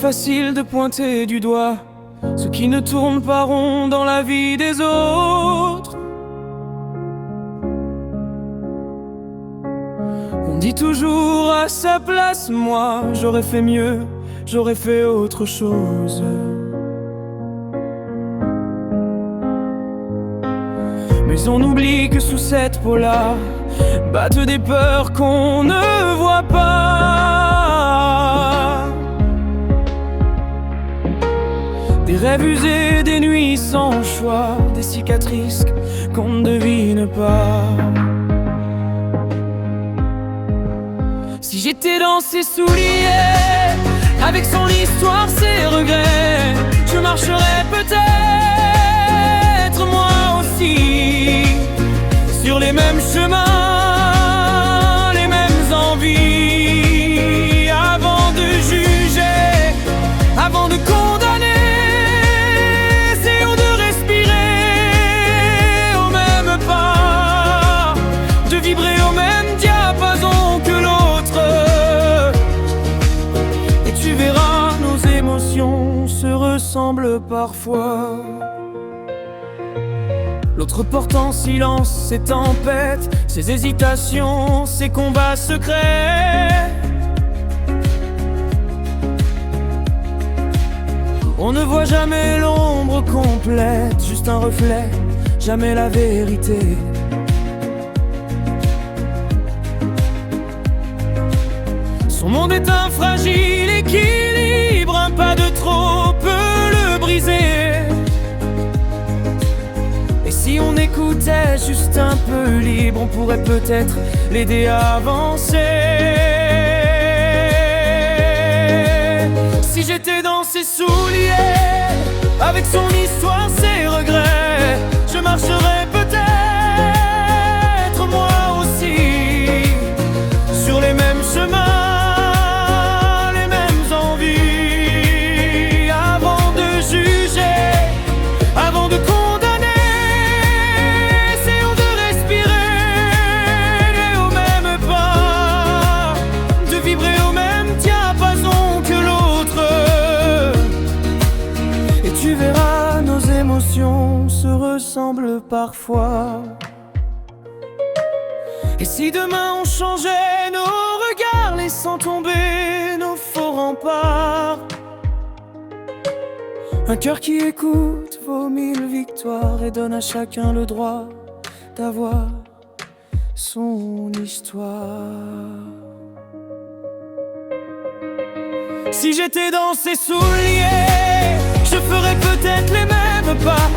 facile de pointer du doigt ceux qui ne tournent pas rond dans la vie des autres. On dit toujours à sa place, moi j'aurais fait mieux, j'aurais fait autre chose. Mais on oublie que sous cette peau-là battent des peurs qu'on ne voit pas. Des rêves usés, des nuits sans choix, des cicatrices qu'on ne devine pas. Si j'étais dans ses souliers, avec son histoire, ses regrets, je marcherais peut-être moi aussi sur les mêmes chemins, les mêmes envies. Avant de juger, avant de condamner, essayons de respirer au même pas, de vibrer au même diapason que l'autre. Et tu verras, nos émotions se ressemblent parfois. L'autre porte en silence ses tempêtes, ses hésitations, ses combats secrets. On ne voit jamais l'ombre complète, juste un reflet, jamais la vérité. Son monde est un fragile équilibre, un pas de trop peut le briser. Si on écoutait juste un peu libre, on pourrait peut-être l'aider à avancer. Si j'étais dans ses souliers, avec son histoire, ses regrets, je marcherais peut-être moi aussi sur les mêmes chemins, les mêmes envies. Avant de juger, avant de condamner, tu verras, nos émotions se ressemblent parfois. Et si demain on changeait nos regards, laissant tomber nos faux remparts, un cœur qui écoute vaut 1000 victoires et donne à chacun le droit d'avoir son histoire. Si j'étais dans ses souliers, je ferais peut-être les mêmes pas